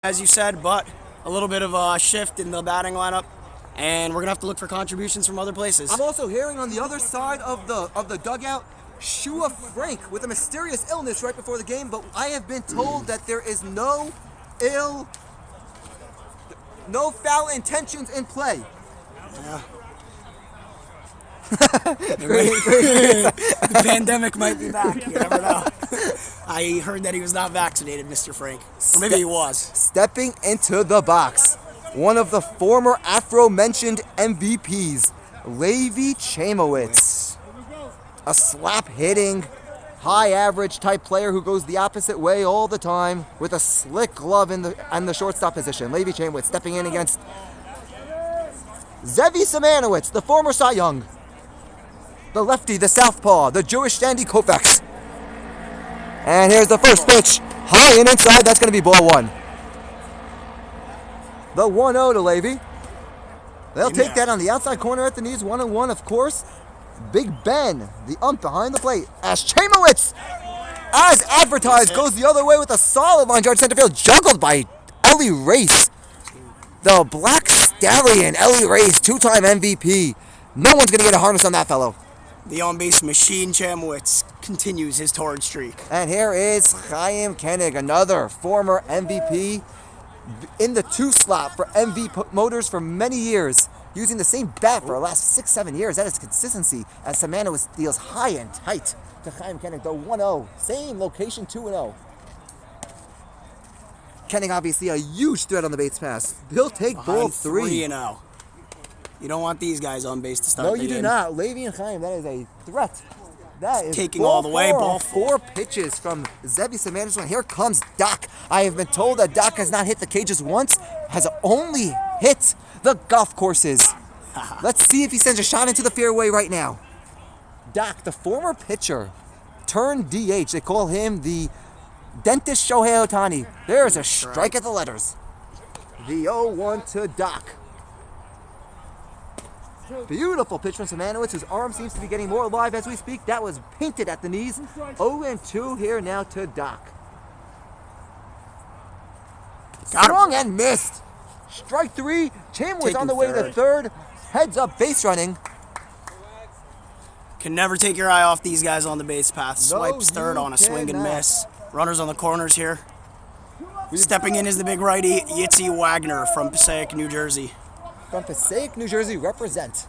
as you said, but a little bit of a shift in the batting lineup, and we're gonna have to look for contributions from other places. I'm also hearing on the other side of the dugout, Shua Frank with a mysterious illness right before the game, but I have been told that there is no foul intentions in play. Yeah. The pandemic might be back. You never know. I heard that he was not vaccinated, Mr. Frank. Or maybe he was. Stepping into the box, one of the former Afro-mentioned MVPs, Levi Chamowitz. A slap-hitting, high-average type player who goes the opposite way all the time with a slick glove in the shortstop position. Levi Chamowitz stepping in against Zevi Semanowitz, the former Cy Young. The lefty, the southpaw, the Jewish Sandy Koufax. And here's the first pitch. High and inside, that's going to be ball one. The 1-0 to Levi. They'll take that on the outside corner at the knees, 1-1, of course. Big Ben, the ump behind the plate, as Chamowitz, as advertised, goes the other way with a solid line drive to center field, juggled by Ellie Race. The Black Stallion, Ellie Race, two-time MVP. No one's going to get a harness on that fellow. The on-base machine, Chamowitz, continues his torrid streak. And here is Chaim Koenig, another former MVP, in the two slot for MV Motors for many years, using the same bat for the last 6-7 years. That is consistency, as Samantha deals high and tight to Chaim Koenig, the 1-0. Same location, 2-0. Koenig, obviously, a huge threat on the base pass. He'll take ball 3. 3-0. You don't want these guys on base to start. No, you do not. Levi and Chaim, that is a threat. That is taking all the way. Ball 4 pitches from Zevi Semanowitz. And here comes Doc. I have been told that Doc has not hit the cages once, has only hit the golf courses. Let's see if he sends a shot into the fairway right now. Doc, the former pitcher, turned DH. They call him the dentist Shohei Ohtani. There's a strike at the letters. The 0-1 to Doc. Beautiful pitch from Semanowitz, whose arm seems to be getting more alive as we speak. That was painted at the knees. 0-2 here now to Doc. Strong and missed. Strike 3. Chamowitz on the way to third. Heads up base running. Can never take your eye off these guys on the base path. Swipes third on a swing and miss. Runners on the corners here. Stepping in is the big righty, Yitzi Wagner from Passaic, New Jersey. From Passaic, New Jersey, represent.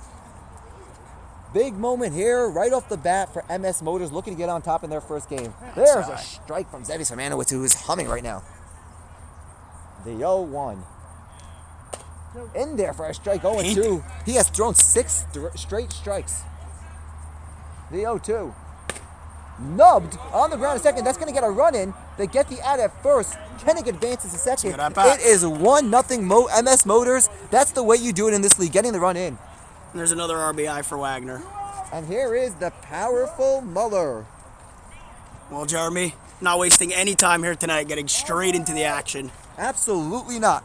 Big moment here, right off the bat for MS Motors, looking to get on top in their first game. There's a strike from Zevi Semanowitz, who is humming right now. The 0-1. In there for a strike, 0-2. He has thrown 6 straight strikes. The 0-2. Nubbed on the ground a second. That's going to get a run in. They get the out at first. Koenig advances to second. It is 1-0 MS Motors. That's the way you do it in this league, getting the run in. And there's another RBI for Wagner. And here is the powerful Muller. Well, Jeremy, not wasting any time here tonight, getting straight into the action. Absolutely not.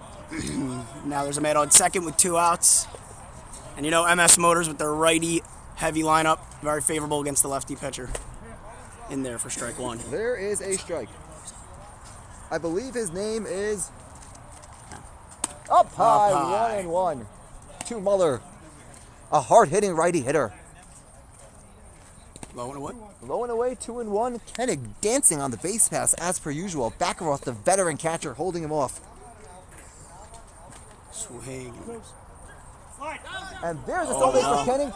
Now there's a man on second with 2 outs. And you know, MS Motors with their righty-heavy lineup, very favorable against the lefty pitcher. In there for strike 1. There is a strike. I believe his name is Up High, 1-1 to Muller. A hard-hitting righty hitter. Low and away. Low and away, 2-1. Koenig dancing on the base pass as per usual. Baccaroff, the veteran catcher, holding him off. Swing. And there's a stolen base for Koenig.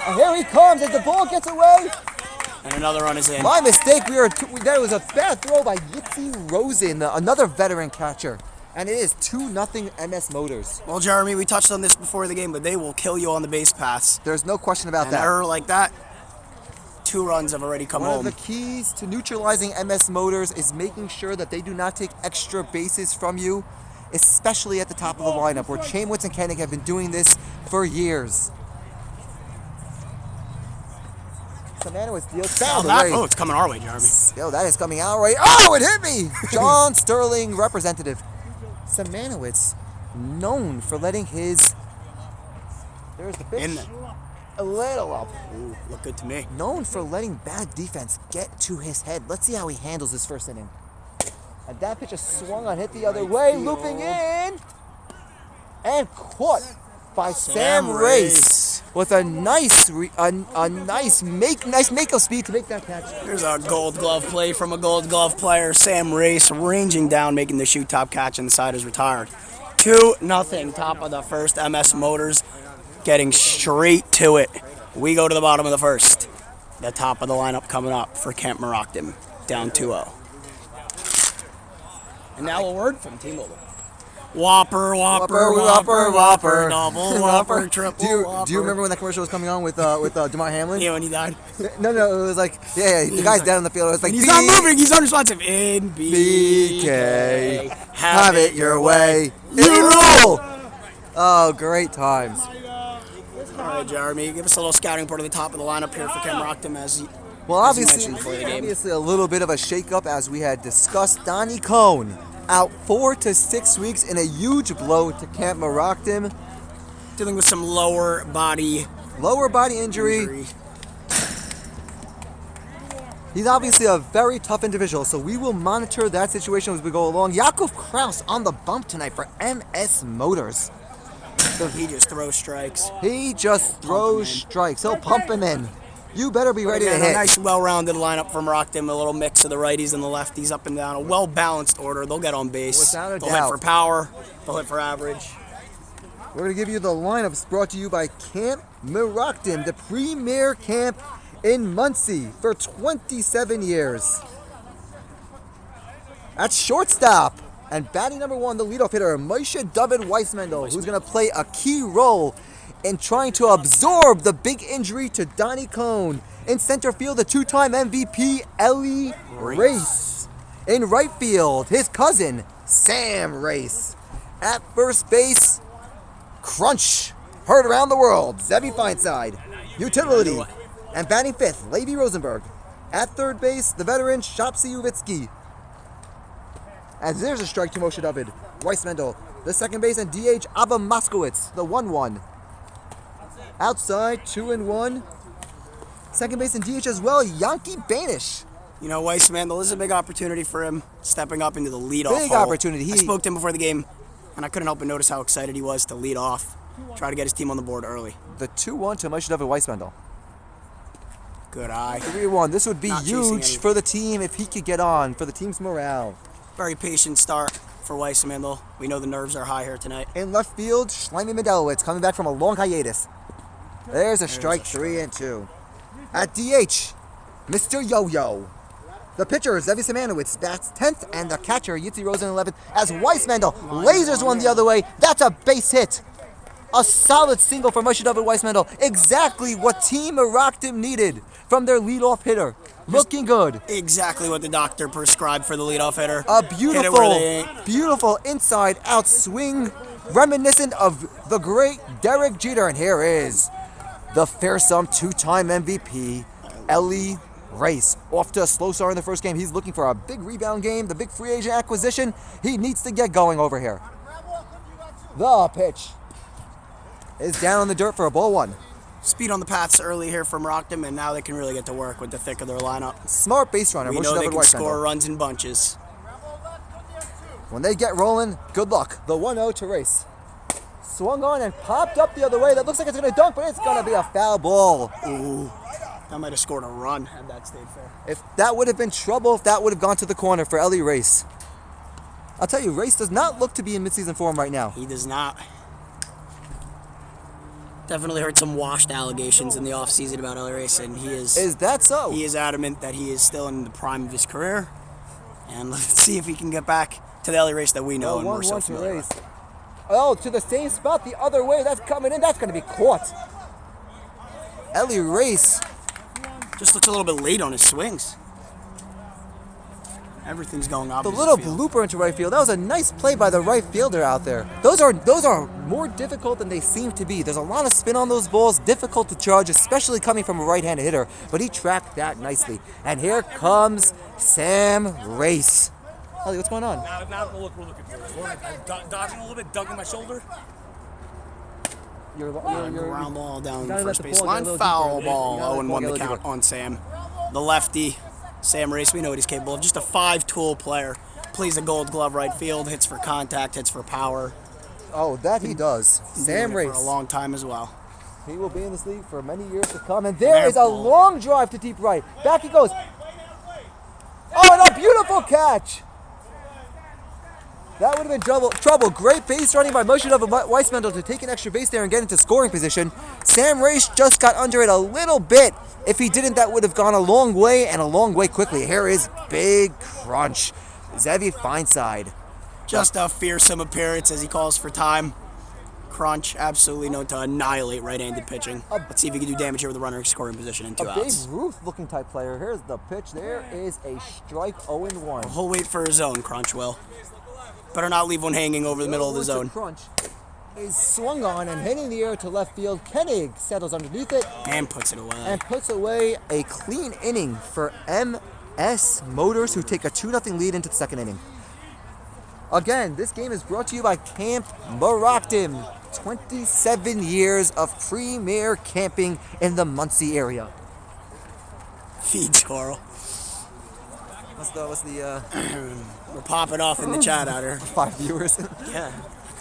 And here he comes as the ball gets away. And another run is in. My mistake. That was a bad throw by Yitzi Rosen, another veteran catcher. And it is 2-0 MS Motors. Well, Jeremy, we touched on this before the game, but they will kill you on the base paths. There's no question about An that. error like that, 2 runs have already come home. One of the keys to neutralizing MS Motors is making sure that they do not take extra bases from you, especially at the top of the lineup, where Chamowitz and Koenig have been doing this for years. Semanowitz deals down the way. Oh, it's coming our way, Jeremy. Yo, that is coming our way. Oh, it hit me! John Sterling, representative. Semanowitz, known for letting his... There's the pitch. In there. A little up. Ooh, look good to me. Known for letting bad defense get to his head. Let's see how he handles this first inning. And that pitch is swung on, hit the other way, looping in. And caught by Sam Race with a nice make of speed to make that catch. Here's a Gold Glove play from a Gold Glove player, Sam Race, ranging down, making the shoot top catch, and the side is retired. 2-0, top of the first. MS Motors getting straight to it. We go to the bottom of the first. The top of the lineup coming up for Camp Merockdim, down 2-0. And now a word from T-Mobile. Whopper, Whopper, Whopper, Whopper, double Whopper, triple Whopper. Do you remember when that commercial was coming on with DeMar Hamlin? Yeah, when he died. No, it was like, the guy's dead on the field. It was like, he's not moving, he's unresponsive. In BK, have it your way. You rule! Oh, great times. All right, Jeremy, give us a little scouting report at the top of the lineup here for Camp Merockdim as obviously a little bit of a shakeup as we had discussed. Donnie Cohn out 4 to 6 weeks in a huge blow to Camp Merockdim. Dealing with some lower body injury. He's obviously a very tough individual, so we will monitor that situation as we go along. Yakov Kraus on the bump tonight for MS Motors. He just throws strikes. He'll pump him in. You better be ready to hit. A nice, well-rounded lineup from Merockdim. A little mix of the righties and the lefties up and down. A well-balanced order. They'll get on base. Without a doubt. They'll hit for power. They'll hit for average. We're going to give you the lineups brought to you by Camp Merockdim, the premier camp in Muncie for 27 years. At shortstop and batting number 1, the leadoff hitter, Moshe David Weissmendel, who's going to play a key role in trying to absorb the big injury to Donnie Cohn. In center field, the 2-time MVP, Ellie Race. In right field, his cousin, Sam Race. At first base, Crunch, heard around the world, Zevi Feinside. Utility. And batting 5th, Levi Rosenberg. At third base, the veteran, Shopsy Uvitsky. And there's a strike to Moshe David Weissmendel. The second base and DH, Abba Moskowitz, the 1-1. Outside, 2-1. Second base and DH as well, Yankee Banish. You know, Weissmendel, this is a big opportunity for him, stepping up into the leadoff Big hole. opportunity. I spoke to him before the game, and I couldn't help but notice how excited he was to lead off, try to get his team on the board early. The 2-1 to Moshe David Weissmendel. Good eye. 3-1. This would be huge for the team if he could get on, for the team's morale. Very patient start for Weissmendel. We know the nerves are high here tonight. In left field, Shlomi Medelowitz coming back from a long hiatus. There's a strike, 3-2. At DH, Mr. Yo-Yo. The pitcher, Zevi Semanowitz, bats 10th, and the catcher, Yitzi Rosen, 11th, as Weissmendel lasers one the other way. That's a base hit. A solid single for Moshe David Weissmendel. Exactly what Team Merockdim needed from their leadoff hitter. Looking good. Exactly what the doctor prescribed for the leadoff hitter. A beautiful inside-out swing, reminiscent of the great Derek Jeter. And here is the fearsome 2-time MVP, Ellie Race. Off to a slow start in the first game. He's looking for a big rebound game, the big free agent acquisition. He needs to get going over here. The pitch is down on the dirt for a ball 1. Speed on the paths early here from Merockdim, and now they can really get to work with the thick of their lineup. Smart base runner. We know they can score runs in bunches. When they get rolling, good luck. The 1-0 to Race. Swung on and popped up the other way. That looks like it's going to dunk, but it's going to be a foul ball. Ooh, that might have scored a run had that stayed fair. If that would have been trouble, if that would have gone to the corner for Ellie Race. I'll tell you, Race does not look to be in midseason form right now. He does not. Definitely heard some washed allegations in the offseason about Ellie Race, and he is... Is that so? He is adamant that he is still in the prime of his career. And let's see if he can get back to the Ellie Race that we know and we're so familiar with. Oh, to the same spot the other way. That's coming in. That's going to be caught. Ellie Race just looks a little bit late on his swings. Everything's going off. The little blooper into right field. That was a nice play by the right fielder out there. Those are more difficult than they seem to be. There's a lot of spin on those balls, difficult to charge, especially coming from a right-handed hitter. But he tracked that nicely. And here comes Sam Race. Ellie, what's going on? Now the look we're looking for. I'm dodging a little bit, dug in my shoulder. You're ground ball down the first base line. Foul ball. 0-1 the count on Sam. The lefty, Sam Race, we know what he's capable of. Just a 5-tool player. plays a Gold Glove right field, hits for contact, hits for power. Oh, that he does. Sam Doing it Race. for a long time as well. He will be in this league for many years to come. And there is a long drive to deep right. Back he goes. Oh, and a beautiful catch. That would have been trouble. Great base running by Moshe Weissmendel to take an extra base there and get into scoring position. Sam Race just got under it a little bit. If he didn't, that would have gone a long way, and a long way quickly. Here is big crunch. Zevi Feinside. Just a fearsome appearance as he calls for time. Crunch, absolutely known to annihilate right-handed pitching. Let's see if he can do damage here with a runner in scoring position in 2 outs. Babe Ruth looking type player. Here's the pitch. There is a strike 0-1. He'll wait for his zone, Crunch will. Better not leave one hanging over the middle of the zone. Crunch is swung on and hitting the air to left field. Koenig settles underneath it. And puts it away. And puts away a clean inning for MS Motors, who take a 2-0 lead into the second inning. Again, this game is brought to you by Camp Merockdim. 27 years of premier camping in the Muncie area. Feeds Coral. What's the We're popping off in the chat out here. 5 viewers? Yeah,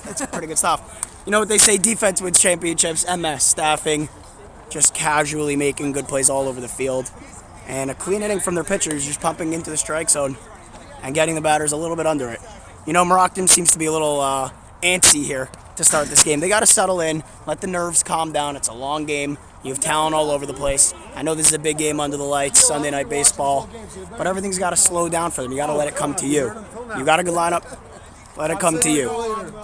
that's pretty good stuff. You know what they say, defense wins championships, MS staffing, just casually making good plays all over the field. And a clean inning from their pitchers, just pumping into the strike zone and getting the batters a little bit under it. You know, Merockdim seems to be a little antsy here to start this game. They got to settle in, let the nerves calm down. It's a long game. You have talent all over the place. I know this is a big game under the lights, Sunday Night Baseball, but everything's got to slow down for them. You got to let it come to you. You got a good lineup, let it come to you.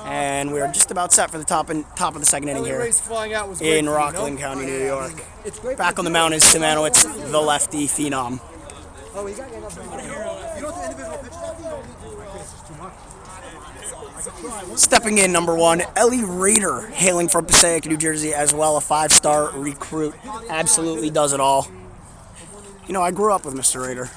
And we're just about set for the top of the second inning here in Rockland County, New York. Back on the mound is Simanowicz, the lefty phenom. Stepping in, number 1, Ellie Rader, hailing from Passaic, New Jersey, as well, a 5-star recruit. Absolutely does it all. You know, I grew up with Mr. Rader.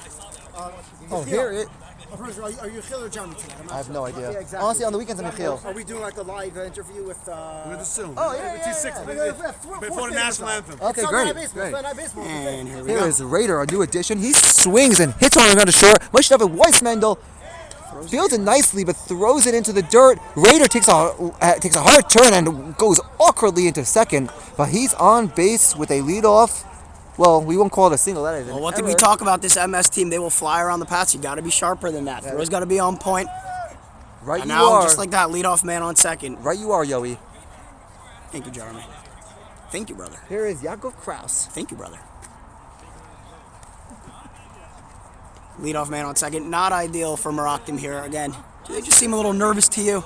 Oh, here it. Are you Gil or Johnny tonight? I have no idea. Yeah, exactly. Honestly, on the weekends I'm Gil. Are we doing like a live interview with? We're the soon. Oh yeah. Before the national anthem. Okay, great. Great. And here we Here go. is Rader, a new addition. He swings and hits on around the shore. Much of it, Weissmendel fields it nicely, but throws it into the dirt. Rader takes a hard turn and goes awkwardly into second, but he's on base with a leadoff. Well, we won't call it a single. That is an Well, what did error. we talk about this MS team? They will fly around the pass. You got to be sharper than that. Throw's got to be on point. Right, And you now, are. just like that, leadoff man on second. Right, you are, Yoey. Thank you, Jeremy. Thank you, brother. Here is Yakov Kraus. Thank you, brother. Leadoff man on second. Not ideal for Merockdim here. Again, do they just seem a little nervous to you?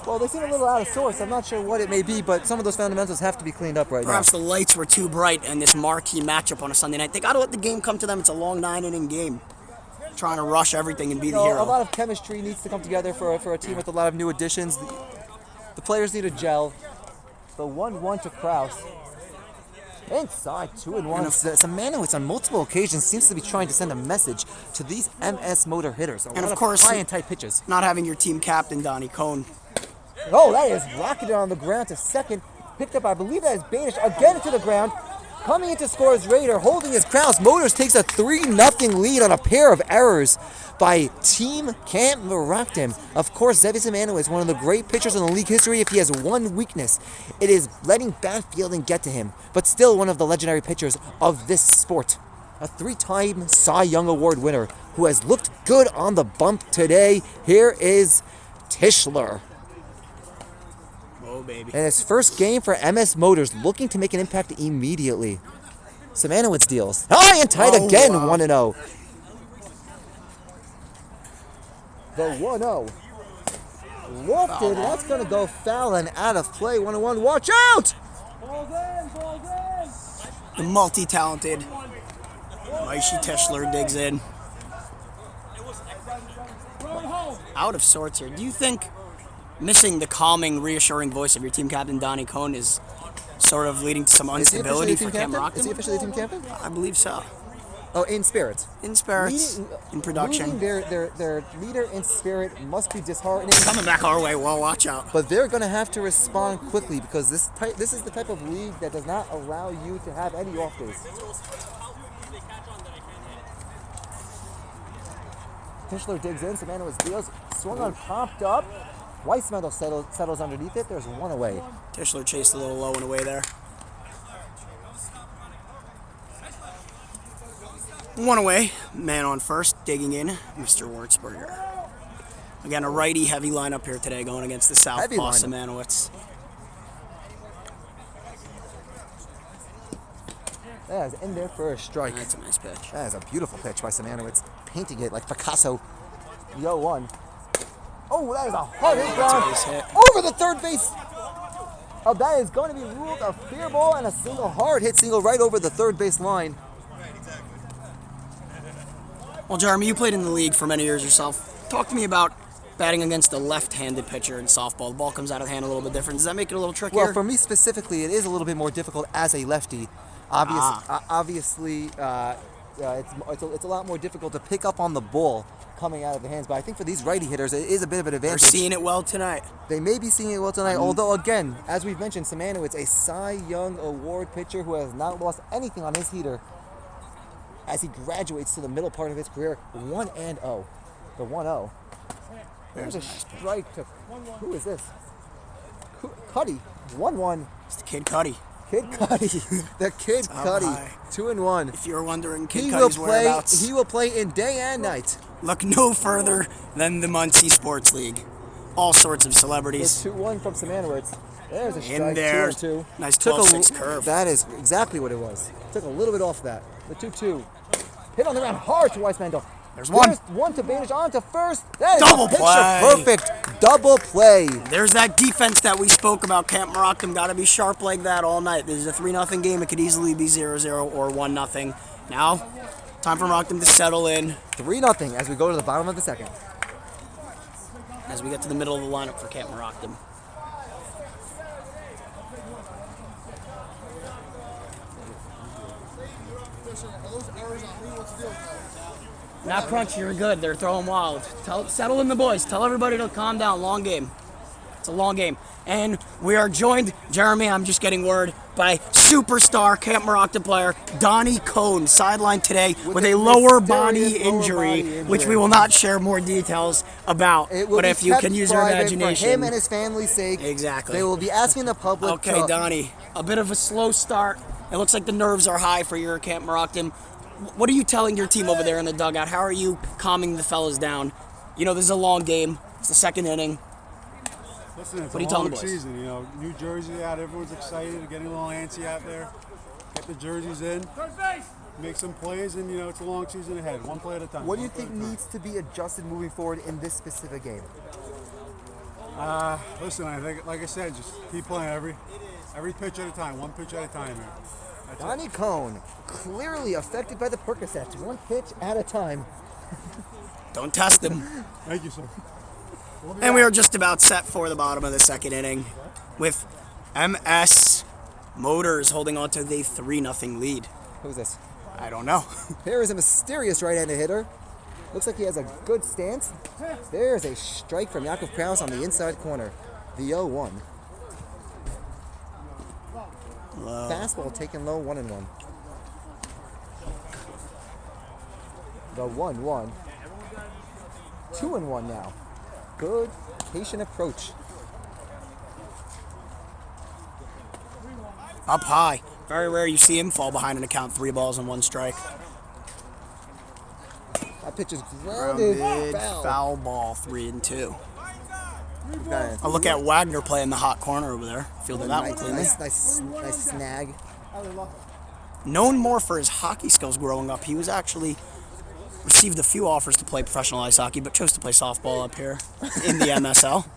Well, they seem a little out of sorts. I'm not sure what it may be, but some of those fundamentals have to be cleaned up right Perhaps now. the lights were too bright in this marquee matchup on a Sunday night. They got to let the game come to them. It's a long 9-inning game. Trying to rush everything and be the hero. A lot of chemistry needs to come together for a team with a lot of new additions. The players need to gel. The 1-1 to Kraus. Inside 2-1. Simanowicz on multiple occasions seems to be trying to send a message to these MS Motor hitters. And of course, high and tight pitches. not having your team captain, Donnie Cohn. Oh, that is rocketed on the ground to second. Picked up, I believe that is Banish. Again into the ground. Coming into score is Rader, holding his Kraus. Motors takes a 3-0 lead on a pair of errors by Team Camp Merockdim. Of course, Zevi Simanowicz is one of the great pitchers in the league history. If he has one weakness, it is letting bad fielding get to him. But still one of the legendary pitchers of this sport. A 3-time Cy Young Award winner who has looked good on the bump today. Here is Tischler. Oh, baby. And his first game for MS Motors, looking to make an impact immediately. Simanowicz deals. High and tight again, wow. 1-0. The 1-0. Lofted, that's going to go foul and out of play. 1-1, watch out! The multi-talented Maishi Tischler digs in. Out of sorts here. Do you think missing the calming, reassuring voice of your team captain, Donnie Cohn, is sort of leading to some instability for Camp Merockdim? Is he officially the team captain? I believe so. Oh, in spirit. In spirits, in production. Losing their leader in spirit must be disheartening. Coming back our way, well, watch out. But they're going to have to respond quickly because this is the type of league that does not allow you to have any off days. Tischler digs in. Samanowitz deals. Swung on, popped up. Weissmendel settles underneath it. There's one away. Tischler chased a little low and away there. One away. Man on first, digging in, Mr. Wartzberger. Again, a righty heavy lineup here today going against the southpaw Samanowitz. That is in there for a strike. That's a nice pitch. That is a beautiful pitch by Samanowitz. Painting it like Picasso. The 0-1. Oh, that is a hard hit ground hit. over the third base. Oh, that is going to be ruled a fair ball and a single, hard hit single right over the third base line. Well, Jeremy, you played in the league for many years yourself. Talk to me about batting against a left-handed pitcher in softball. The ball comes out of the hand a little bit different. Does that make it a little trickier? Well, for me specifically, it is a little bit more difficult as a lefty. Obviously, it's a lot more difficult to pick up on the ball coming out of the hands. But I think for these righty hitters, it is a bit of an advantage. They're seeing it well tonight. They may be seeing it well tonight. Although, again, as we've mentioned, Samanowitz, a Cy Young Award pitcher who has not lost anything on his heater as he graduates to the middle part of his career. 1-0. The 1-0. There's a strike to... Who is this? Cuddy. 1-1. It's the Kid Cuddy. Kid Cuddy. The Kid Cuddy. 2-1. If you're wondering Kid Cuddy's whereabouts, he will play in day and night. Look no further than the Muncie Sports League. All sorts of celebrities. The 2-1 from Samanowitz. There's a strike. In there. 2-2. Nice 12-6 curve. That is exactly what it was. Took a little bit off that. The 2-2. Hit on the ground hard to Weissmendel. There's one. There's one to Banish on to first. That is Double a picture play. perfect double play. There's that defense that we spoke about. Camp Merockdim got to be sharp like that all night. This is a 3-0 game. It could easily be 0-0 or 1-0. Now, time for Merockdim to settle in. 3-0 as we go to the bottom of the second. As we get to the middle of the lineup for Camp Merockdim. Not crunchy, you're good. They're throwing wild. Settle in the boys. Tell everybody to calm down. Long game. It's a long game. And we are joined, Jeremy, I'm just getting word, by superstar Camp Merockdim player Donnie Cohn, sidelined today with a lower body injury, which we will not share more details about. But if you can use your imagination. For him and his family's sake. Exactly. They will be asking the public. Okay, Donnie, a bit of a slow start. It looks like the nerves are high for your Camp Merockdim. What are you telling your team over there in the dugout? How are you calming the fellas down? You know, this is a long game. It's the second inning. Listen, it's what are you a telling long the boys? season. You know, New Jersey out, everyone's excited, getting a little antsy out there. Get the jerseys in, make some plays, and you know it's a long season ahead. One play at a time. What do you think needs to be adjusted moving forward in this specific game? Listen, I think, like I said, just keep playing every pitch at a time, one pitch at a time here. That's Donnie Cohn, clearly affected by the Percocets, one pitch at a time. Don't test them. Thank you, sir. And we are just about set for the bottom of the second inning with MS Motors holding on to the 3-0 lead. Who's this? I don't know. Here is a mysterious right-handed hitter. Looks like he has a good stance. There's a strike from Yakov Kraus on the inside corner. The 0-1. Low. Fastball taken low, 1-1. The 1-1. 2-1 now. Good, patient approach. Up high. Very rare you see him fall behind and account 3 balls and 1 strike. That pitch is grounded. Foul ball, 3-2. Okay. I'll look at Wagner playing the hot corner over there. Fielded that one cleanly. Nice snag. Known more for his hockey skills growing up, he was actually received a few offers to play professional ice hockey, but chose to play softball up here in the MSL.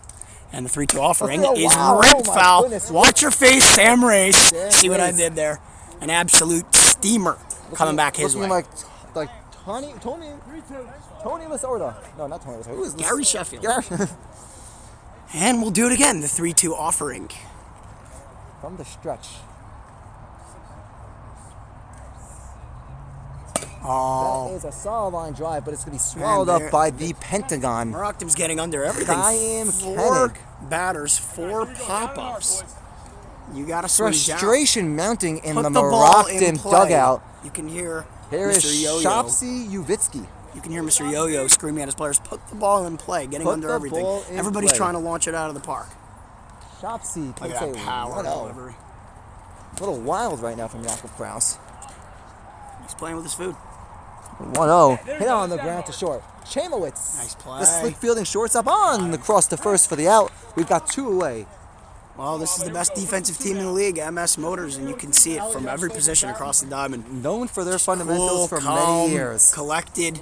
And the 3-2 offering Oh, is wow. ripped Oh, my foul. goodness. Watch your face, Sam Race. See what I Race. did there? An absolute steamer coming back his way. Looking like Tony Lasorda. No, not Tony Lasorda. Who is Gary Sheffield. Gary. And we'll do it again, the 3-2 offering. From the stretch. Oh, That is a solid line drive, but it's going to be swallowed up by the Pentagon. Merockdim's getting under everything. Chaim 4 Koenig. batters, 4 pop-ups. You got to swing down. Frustration mounting in Put the the ball in Merockdim play. dugout. You can hear Here Mr. is Yo-Yo. Shopsy Uvitsky. You can hear Mr. Yo-Yo screaming at his players, put the ball in play, getting Put under the everything. ball in Everybody's play. trying to launch it out of the park. Shopsy Look takes at a that power 1-0. delivery. A little wild right now from Jakob Kraus. He's playing with his food. 1-0. Hit on the ground to short. Chamowitz. Nice play. The slick fielding shortstop on the cross to first for the out. We've got 2 away. Well, this is the best defensive team in the league, MS Motors, and you can see it from every position across the diamond. Known for their fundamentals Cool, for calm, many years. collected,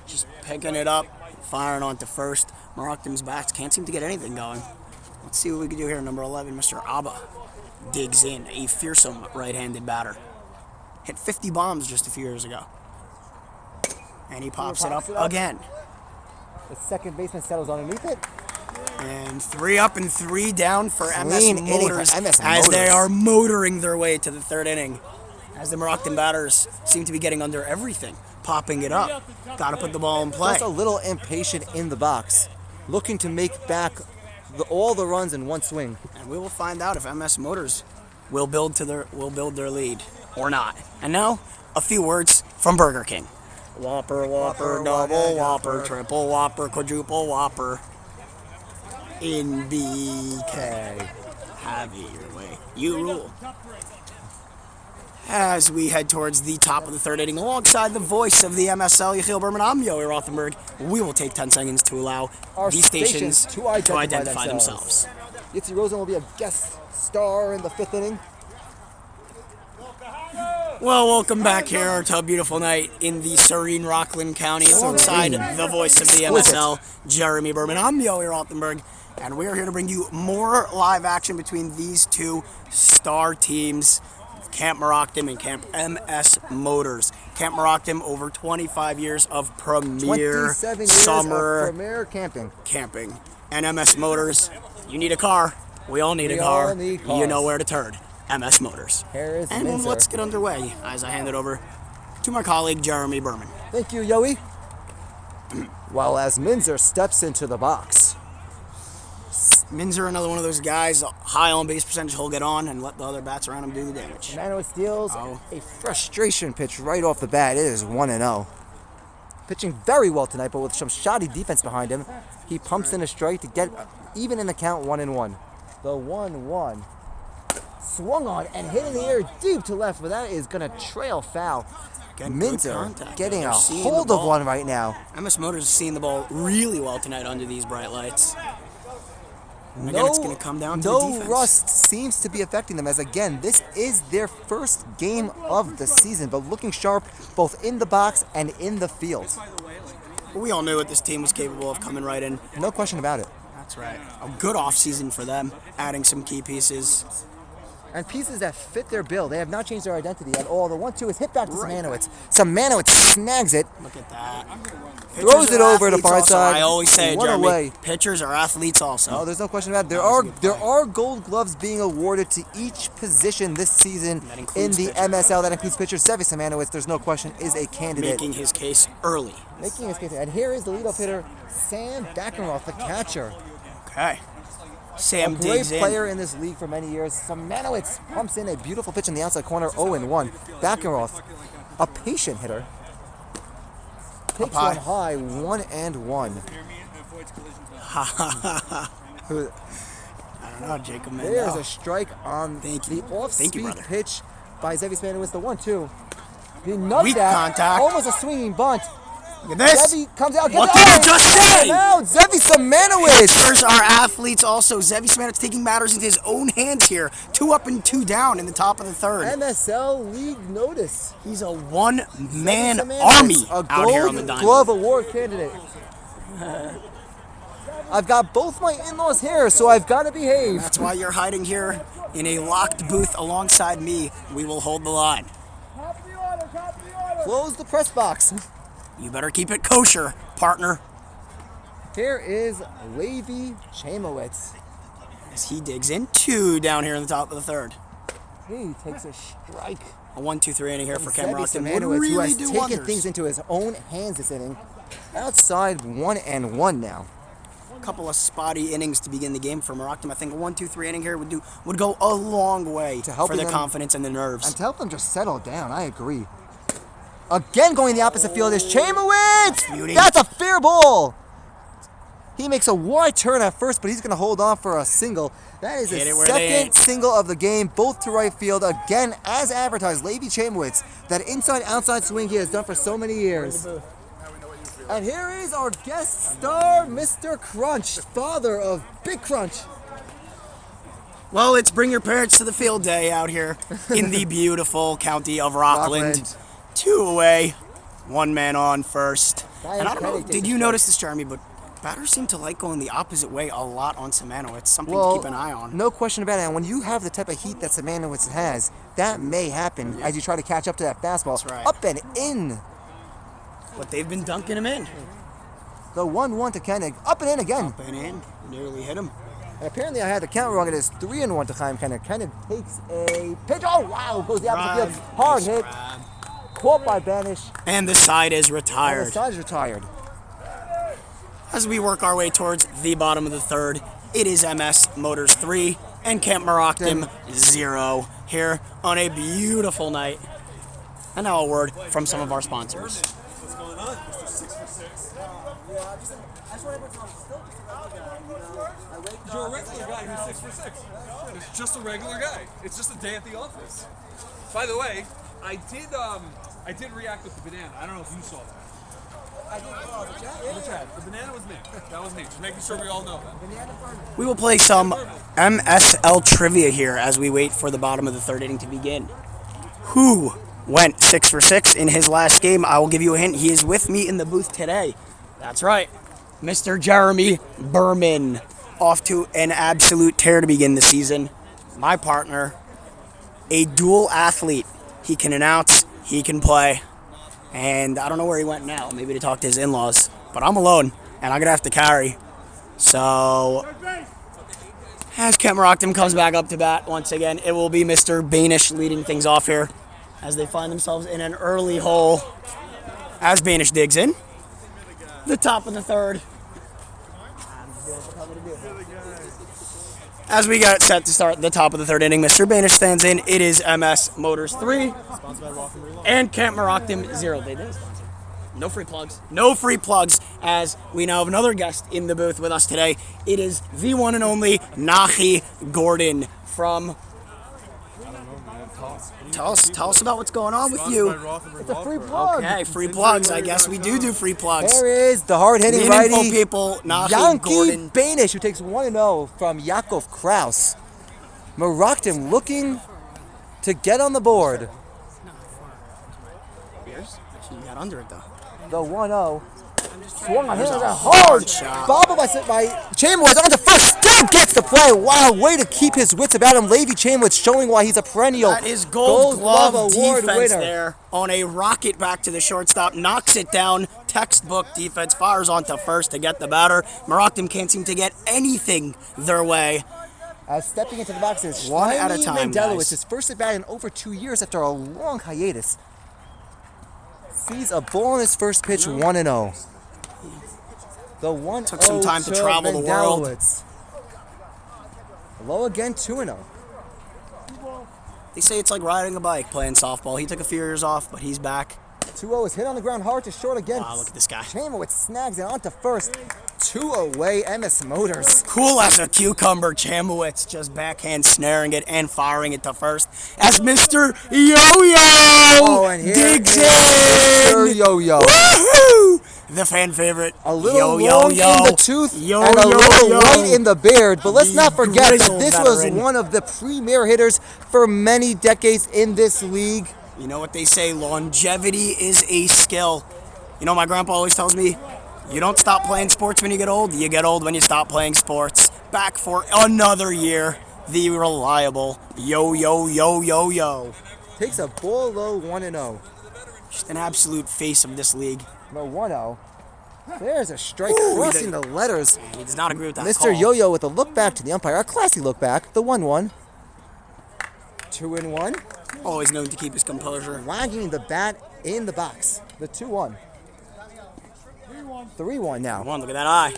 just picking it up, firing onto first. Merockdim's bats can't seem to get anything going. Let's see what we can do here. Number 11, Mr. Abba, digs in, a fearsome right-handed batter. Hit 50 bombs just a few years ago. And he pops it up again. The second baseman settles underneath it. And 3 up and 3 down for MS Clean inning for Motors MS as they Motors. are motoring their way to the 3rd inning. As the Merockdim batters seem to be getting under everything, popping it up. Got to put the ball in play. Just a little impatient in the box, looking to make back all the runs in one swing. And we will find out if MS Motors will build their lead or not. And now, a few words from Burger King. Whopper, Whopper, double Whopper, triple Whopper, quadruple Whopper. In BK. Have it your way. You rule. As we head towards the top of the 3rd inning, alongside the voice of the MSL, Yechiel Berman, I'm Yoey Rothenberg. We will take 10 seconds to allow Our these stations to identify themselves. themselves. Yitzi Rosen will be a guest star in the 5th inning. Well, welcome back here to a beautiful night in the serene Rockland County, alongside the voice of the MSL, Jeremy Berman. I'm Yoey Rothenberg, and we are here to bring you more live action between these two star teams, Camp Merockdim and Camp MS Motors. Camp Merockdim, over 25 years of premier 27 years summer of premier camping. And MS Motors, you need a car. We all need a car. all need cars. You know where to turn. MS Motors. Here is And Minzer. let's get underway as I hand it over to my colleague, Jeremy Berman. Thank you, Yoey. While as Minzer steps into the box. Minzer, another one of those guys, high on base percentage, he'll get on and let the other bats around him do the damage. Mano steals Oh. a frustration pitch right off the bat. It is 1-0. Pitching very well tonight, but with some shoddy defense behind him, he pumps in a strike to get even in the count 1-1. The 1-1. Swung on and hit in the air deep to left, but that is going to trail foul. Again, good Minzer contact. getting They're a seeing hold the of ball. one right now. MS Motors is seeing the ball really well tonight under these bright lights. And again, it's going to come down to the defense. Rust seems to be affecting them, as again, this is their first game of the season, but looking sharp both in the box and in the field. We all knew what this team was capable of coming right in. No question about it. That's right. A good offseason for them, adding some key pieces. And pieces that fit their bill. They have not changed their identity at all. The 1-2 is hit back to Right Samanowitz. Samanowitz snags it. Look at that. Throws Pitchers it are over to athletes far also. side. I always say it, One Jeremy. away. Pitchers are athletes also. No, there's no question about it. That was a good There play. are gold gloves being awarded to each position this season That in includes the pitchers. MSL. That includes pitcher. Zevi Samanowitz, there's no question, is a candidate. Making his case early. Making his case. And here is the leadoff hitter, Sam Backenroth, the catcher. Okay. Sam Great digs in. player in this league for many years. Samanowitz pumps in a beautiful pitch in the outside corner, 0-1. Backenroth, a patient hitter, takes high. one high, 1-1. Who- I don't know, Jacob There's Mandel. a strike on Thank the you. Thank you, off-speed brother. pitch by Zevi Samanowitz, the 1-2. He nuts Weak that, contact. almost a swinging bunt. Look at this. Zevi comes out. What gets did it. you just say? Now Zevi Samanowitz. Pitchers are athletes also. Zevi Smanowitz taking matters into his own hands here. 2 up and 2 down in the top of the 3rd. MSL League notice. He's a one-man Samanowitz, army a out here on the Gold diamond. Glove Award candidate. I've got both my in-laws here, so I've got to behave. That's why you're hiding here in a locked booth alongside me. We will hold the line. Close the press box. You better keep it kosher, partner. Here is Levi Chamowitz. As he digs in 2 down here in the top of the 3rd. He takes a strike. A 1-2-3 inning here for Cam Zevi Rockton would Samanowitz, who really has do taken wonders. things into his own hands this inning. Outside 1-1 now. A couple of spotty innings to begin the game for Merockdim. I think a 1-2-3 inning here would go a long way To for helping the them- confidence and the nerves. And to help them just settle down, I agree. Again going the opposite field is Chamowitz. Beauty. That's a fair ball. He makes a wide turn at first, but he's going to hold on for a single. That is Hit his it where they second ain't. single of the game, both to right field. Again, as advertised, Levi Chamowitz, that inside-outside swing he has done for so many years. And here is our guest star, Mr. Crunch, father of Big Crunch. Well, it's bring your parents to the field day out here in the beautiful county of Rockland. 2 away, 1 man on first. And I don't know, did you notice this, Jeremy, but batters seem to like going the opposite way a lot on Samano. It's something to keep an eye on. No question about it. And when you have the type of heat that Samanowitz has, that may happen as you try to catch up to that fastball. That's right. Up and in. But they've been dunking him in. The 1-1 to Koenig. Up and in again. Up and in. Nearly hit him. And apparently I had the count wrong. It is 3-1 to Chaim Koenig. Koenig takes a pitch. Oh, wow. Goes the opposite field. Hard hit. Caught by Banish. And the side is And retired. the side is retired. As we work our way towards the bottom of the third, it is MS Motors 3 and Camp Merockdim 0 here on a beautiful night. And now a word from some of our sponsors. What's going on? Mr. 6 for 6. You're a regular guy who's 6 for 6. It's just a regular guy. It's just a day at the office. By the way, I did react with the banana. I don't know if you saw that. The chat. The banana was me. That was me. Just making sure we all know that. We will play some MSL trivia here as we wait for the bottom of the third inning to begin. Who went 6 for 6 in his last game? I will give you a hint. He is with me in the booth today. That's right. Mr. Jeremy Berman, off to an absolute tear to begin the season. My partner, a dual athlete. He can announce, he can play. And I don't know where he went now, maybe to talk to his in-laws. But I'm alone, and I'm going to have to carry. So, as Kent Merockdim comes back up to bat once again, it will be Mr. Banish leading things off here as they find themselves in an early hole. As Banish digs in, the top of the third. As we get set to start the top of the third inning, Mr. Banish stands in. It is MS Motors 3 and Camp Merockdim 0. They did sponsor. No free plugs. No free plugs, as we now have another guest in the booth with us today. It is the one and only Nahi Gordon from... Tell us about what's going on with you. It's a free plug. Okay, free plugs. I guess we do free plugs. There is the hard-hitting Meaningful righty, people, Nahi Yankee Gordon. Banish, who takes 1-0 from Yakov Kraus. Merockdim looking to get on the board. You got under it, though. The 1-0. Swung on him, a hard shot. bobble by Chamowitz on to first. Still gets the play. Wow, way to keep his wits about him. Levi Chamowitz showing why he's a perennial That is Gold Glove Award defense winner. there on a rocket back to the shortstop. Knocks it down. Textbook defense. Fires on to first to get the batter. Merockdim can't seem to get anything their way. Stepping into the box is One at a Shiny time, Mandelowitz, guys. his first at bat in over 2 years after a long hiatus. Sees a ball on his first pitch, 1-0. The 1-0 Took some time to travel the world. Mandelowitz. Low again, 2-0. They say it's like riding a bike, playing softball. He took a few years off, but he's back. 2-0 is hit on the ground hard to short again. Wow, look at this guy. Chamowitz snags it onto first. 2 away, MS Motors. Cool as a cucumber. Chamowitz just backhand snaring it and firing it to first as Mr. Yo-Yo And here digs is in. Mr. Yo-Yo. Woohoo! The fan favorite. A little Yo, long yo, in yo. the tooth Yo, and a yo, little yo. white in the beard. But let's The not forget that grizzled this was veteran. one of the premier hitters for many decades in this league. You know what they say, longevity is a skill. You know, my grandpa always tells me, you don't stop playing sports when you get old when you stop playing sports. Back for another year, the reliable Yo-Yo. Takes a ball low, 1-0. Just an absolute face of this league. The 1-0. There's a strike Ooh, crossing the letters. He does not agree with that Mr. call. Yo-Yo with a look back to the umpire. A classy look back. The 1-1. 2-1. Always known to keep his composure. Wagging the bat in the box. The 2-1. 3-1 now. Come on, look at that eye.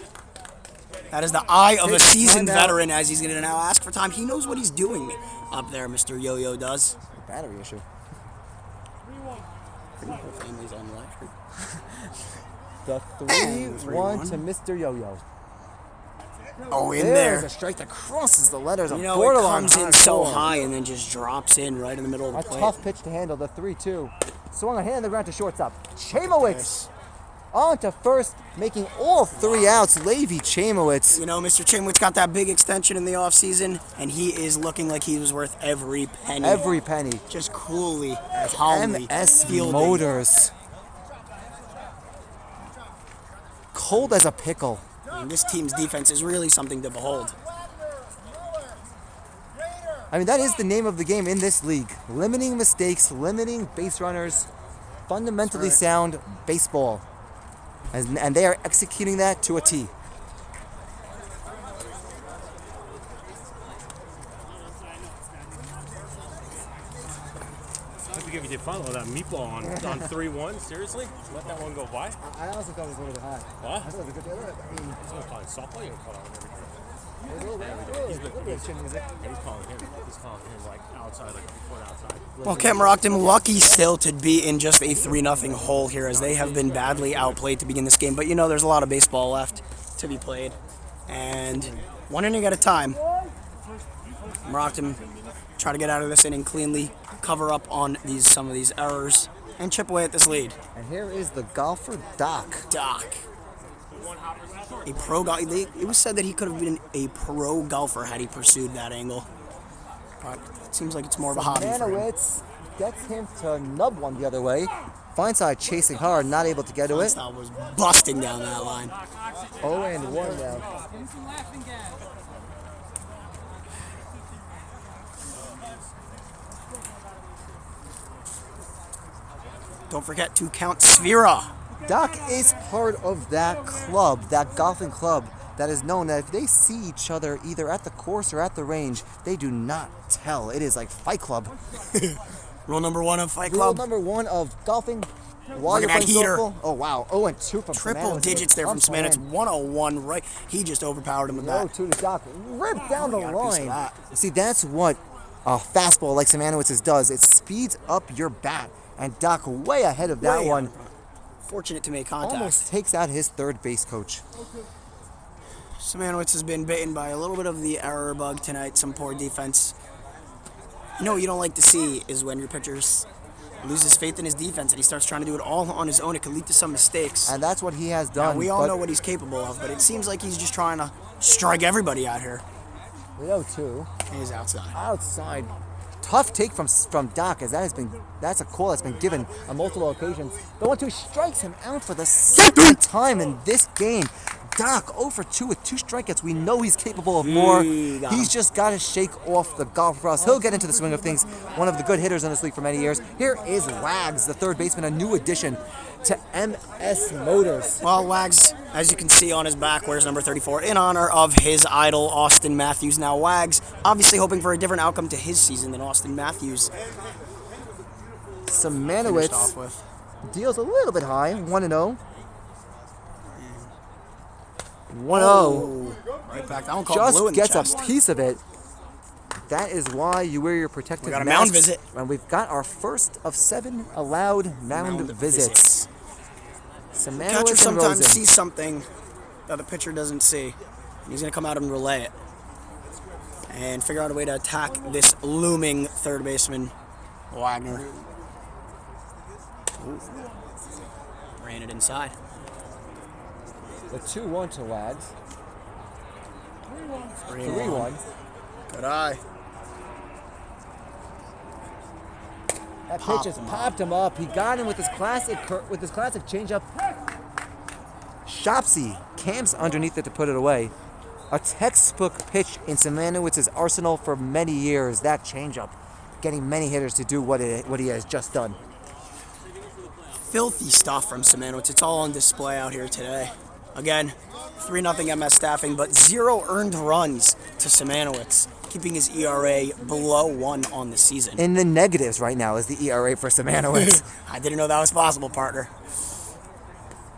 That is the eye of a Takes seasoned time out. veteran as he's going to now ask for time. He knows what he's doing up there, Mr. Yo-Yo does. Battery issue. Pretty whole family's on the live stream. The 3-1 to Mr. Yo-Yo. Oh, in There's there. a strike that crosses the letters. You A know, it borderline comes in high so score. high and then just drops in right in the middle of the A plate. tough pitch to handle. The 3-2. Swung a hand on the ground to shortstop. Chamowitz on to first, making all 3 outs. Levi Chamowitz. You know, Mr. Chamowitz got that big extension in the offseason, and he is looking like he was worth every penny. Every penny. Just coolly, calmly MS fielding. Motors. Cold as a pickle. And this team's defense is really something to behold. I mean, that is the name of the game in this league. Limiting mistakes, limiting base runners, fundamentally sound baseball. And they are executing that to a T. I think if you did follow that meatball on 3-1, seriously? Let that one go by? I also thought it was a little bit high. What? I thought it was a good deal. I mean, He's going to call it softball, you're going to call it everything. a little bit chin music. He's calling him like outside, like before outside. Well, Camp Merockdim lucky still to be in just a 3-0 hole here, as they have been badly outplayed to begin this game. But you know, there's a lot of baseball left to be played, and one inning at a time. Merockdim try to get out of this inning cleanly, cover up on some of these errors, and chip away at this lead. And here is the golfer, Doc. Doc, a pro golfer. It was said that he could have been a pro golfer had he pursued that angle. But it seems like it's more of a hobby for him. Manowitz gets him to nub one the other way. Feinside chasing hard, not able to get to it. Feinstein was busting down that line. 0-1 now. Don't forget to count Sphera. Doc is part of that club, that golfing club, that is known that if they see each other either at the course or at the range, they do not tell. It is like Fight Club. Rule number 1 of Fight Rule Club. number 1 of golfing. While Look you're at that playing heater. softball. Oh, wow. 0-2 from Triple Samantha. digits there from Tough Samantha. It's land. 101 right. He just overpowered him with that. 0-2 to Doc. Ripped down the got a piece of line. that. See, that's what a fastball like Samanowitz's does. It speeds up your bat. And Doc way ahead of that Way one. out. Fortunate to make contact. Almost takes out his third base coach. Samanowitz has been bitten by a little bit of the error bug tonight, some poor defense. You know what you don't like to see is when your pitcher loses faith in his defense and he starts trying to do it all on his own. It could lead to some mistakes. And that's what he has Now, done. we all but know what he's capable of, but it seems like he's just trying to strike everybody out here. 0-2. He's outside. Outside. Tough take from Doc, as that's a call that's been given on multiple occasions. The 1-2 strikes him out for the second time in this game. Doc 0 for 2 with 2 strikeouts. We know he's capable of more. Got He's him. just got to shake off the golf cross. He'll get into the swing of things. One of the good hitters in this league for many years. Here is Wags, the third baseman, a new addition to MS Motors. Well, Wags, as you can see on his back, wears number 34 in honor of his idol, Austin Matthews. Now, Wags obviously hoping for a different outcome to his season than Austin Matthews finished off Samanowitz with. deals a little bit high, 1-0. 1-0. Right back. That one called blue Just in the gets chest. a piece of it. That is why you wear your protective We got a mask. mound visit. And we've got our first of 7 allowed mound visits. Samanowitz Catcher and sometimes Rosen. sees something that the pitcher doesn't see. And he's going to come out and relay it. And figure out a way to attack this looming third baseman, Wagner. Ooh. Ran it inside. The 2-1 to Wags. 3-1. 3-1. Good eye. That pitch just popped him up. He got him with his classic changeup. Shopsy camps underneath it to put it away. A textbook pitch in Samanowitz's arsenal for many years. That changeup, getting many hitters to do what he has just done. Filthy stuff from Samanowitz. It's all on display out here today. Again, 3-0 MS staffing, but 0 earned runs to Samanowitz, keeping his ERA below 1 on the season. In the negatives right now is the ERA for Samanowitz. I didn't know that was possible, partner.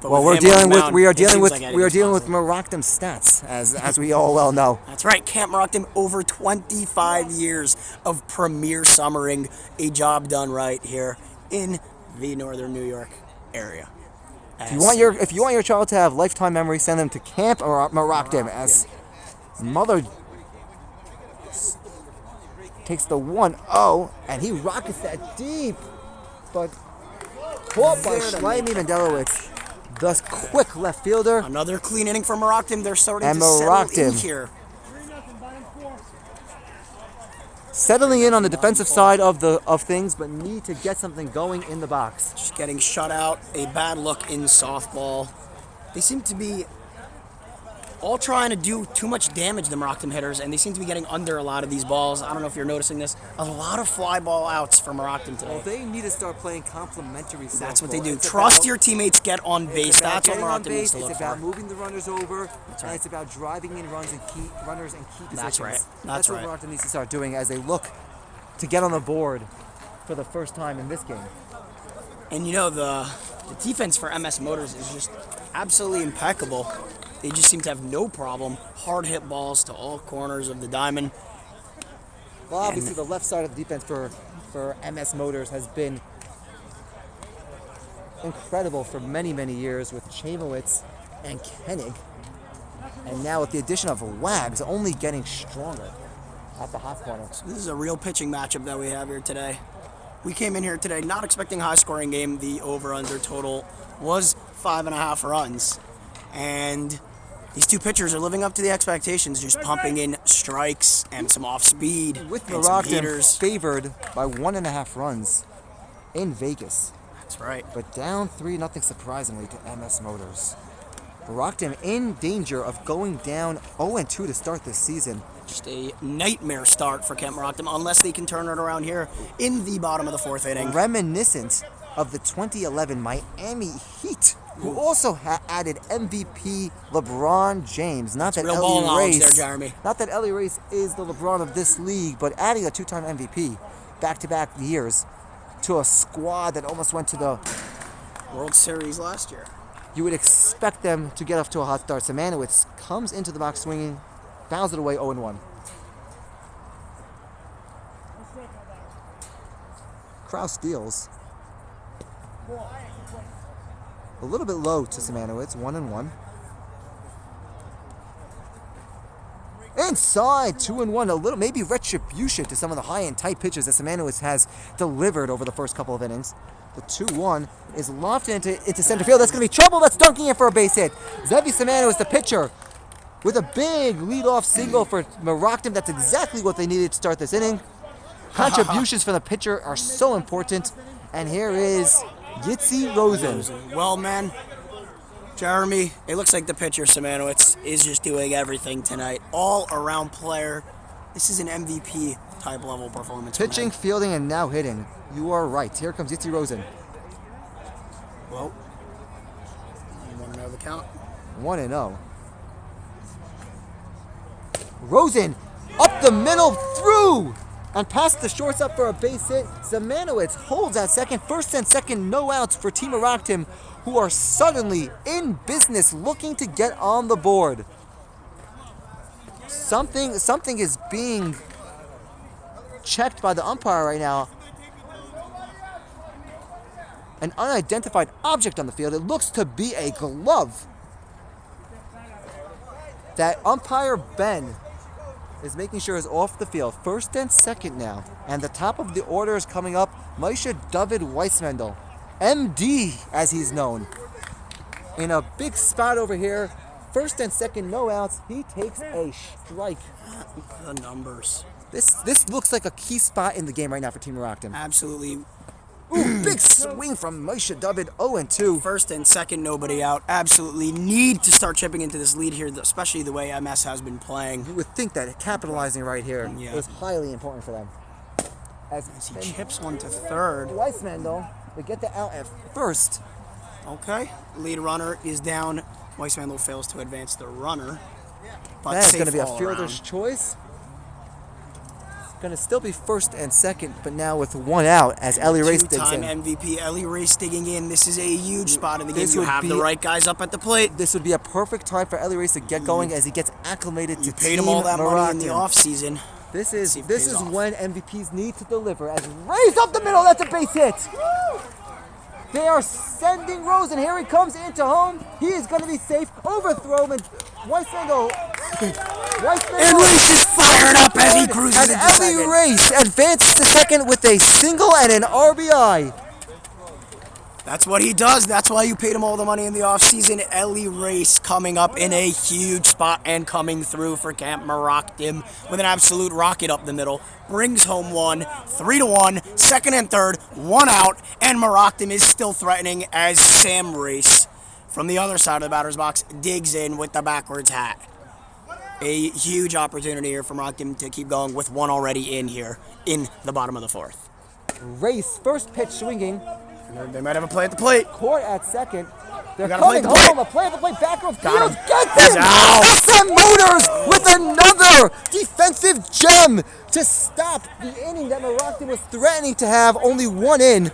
But Well, with him on the mound, we are it dealing seems with like anything's possible. Merockdim stats, as we all well know. That's right, Camp Merockdim, over 25 years of premier summering, a job done right here in the Northern New York area. If you want your child to have lifetime memories, send them to Camp Merockdim as mother takes the 1-0 and he rockets that deep, but caught by Shlomi Mendelowitz, the quick left fielder. Another clean inning for Merockdim. They're starting And to settle in Merockdim here. Settling in on the defensive side of things, but need to get something going in the box. Just getting shut out. A bad look in softball. They seem to be all trying to do too much damage, the Merockdim hitters, and they seem to be getting under a lot of these balls. I don't know if you're noticing this. A lot of fly ball outs for Merockdim today. Well, they need to start playing complementary softball. That's what they do. It's Trust about- your teammates, get on base. It's about That's what getting on Merockdim needs base. to look It's for. about moving the runners over, right. and it's about driving in runners and key positions. That's right. That's right. what Merockdim needs to start doing as they look to get on the board for the first time in this game. And you know, the defense for MS Motors is just absolutely impeccable. They just seem to have no problem. Hard hit balls to all corners of the diamond. Well, obviously the left side of the defense for MS Motors has been incredible for many, many years with Chamowitz and Koenig. And now with the addition of Wags only getting stronger at the hot corner. This is a real pitching matchup that we have here today. We came in here today not expecting a high-scoring game. The over-under total was 5.5 runs. And these two pitchers are living up to the expectations, just pumping in strikes and some off-speed With and some Merockdim heaters. favored by 1.5 runs in Vegas. That's right. But down 3-0 surprisingly to MS Motors. Merockdim in danger of going down 0-2 to start this season. Just a nightmare start for Camp Merockdim, unless they can turn it around here in the bottom of the fourth inning. Reminiscent of the 2011 Miami Heat, who also added MVP LeBron James. Not that Real ball Ellie knowledge Race, there, Jeremy. not that Ellie Race is the LeBron of this league, but adding a two-time MVP back-to-back years to a squad that almost went to the. World Series last year. You would expect them to get off to a hot start. Semanowitz comes into the box swinging, fouls it away 0-1. Kraus steals. A little bit low to Semanowitz, 1-1. Inside, 2-1. A little, maybe retribution to some of the high and tight pitches that Semanowitz has delivered over the first couple of innings. The 2-1 is lofted into center field. That's going to be trouble. That's dunking in for a base hit. Zevi Semanowitz, the pitcher, with a big leadoff single for Merockdim. That's exactly what they needed to start this inning. Contributions from the pitcher are so important. And here is Yitzi Rosen. Well, man, Jeremy, it looks like the pitcher, Semanowitz, is just doing everything tonight. All-around player. This is an MVP type level performance. from Pitching, him. fielding, and now hitting. You are right. Here comes Yitzi Rosen. Well, you want to know the count? 1-0. Rosen up the middle, through, and past the shortstop for a base hit. Semanowitz holds at second. First and second, no outs for Team Merockdim, who are suddenly in business, looking to get on the board. Something is being checked by the umpire right now. An unidentified object on the field. It looks to be a glove. That umpire Ben is making sure is off the field. First and second now. And the top of the order is coming up. Moshe David Weissmendel, MD as he's known. In a big spot over here. First and second, no outs. He takes a strike. The numbers. This looks like a key spot in the game right now for Team Merockdim. Absolutely. Ooh, big swing from Moshe David, 0-2. First and second, nobody out. Absolutely need to start chipping into this lead here, especially the way MS has been playing. You would think that capitalizing right here Yeah. is highly important for them. As He chips one to third. Weissmendel, they get the out at first. Okay. Lead runner is down. Weissmandel fails to advance the runner. But That is safe going to be a all fielder's around. choice. Going to still be first and second, but now with one out as Ellie Race digs Two-time in. MVP Ellie Race digging in. This is a huge spot in the game. This You would have the be- right guys up at the plate. This would be a perfect time for Ellie Race to get going as he gets acclimated You to paid Team him all that money in the Merockdim. offseason. This See is if it this pays is off. when MVPs need to deliver. As Race up the middle, that's a base hit. They are sending Rose, and here he comes into home. He is going to be safe. Overthrow, and Weissmango. And Race is fired up as he cruises And into Ellie second. Race advances to second with a single and an RBI. That's what he does. That's why you paid him all the money in the offseason. Ellie Race coming up in a huge spot and coming through for Camp Merockdim with an absolute rocket up the middle. Brings home one, 3-1, second and third, one out, and Merockdim is still threatening as Sam Race from the other side of the batter's box digs in with the backwards hat. A huge opportunity here for Merockdim to keep going with one already in here in the bottom of the fourth. Race, first pitch swinging. They might have a play at the plate. Court at second. They're gotta play coming the plate. home. A play at the plate. Back of Got field. him. Gets He's him. out. SM Motors with another defensive gem to stop the inning that Merockdim was threatening to have. Only one in.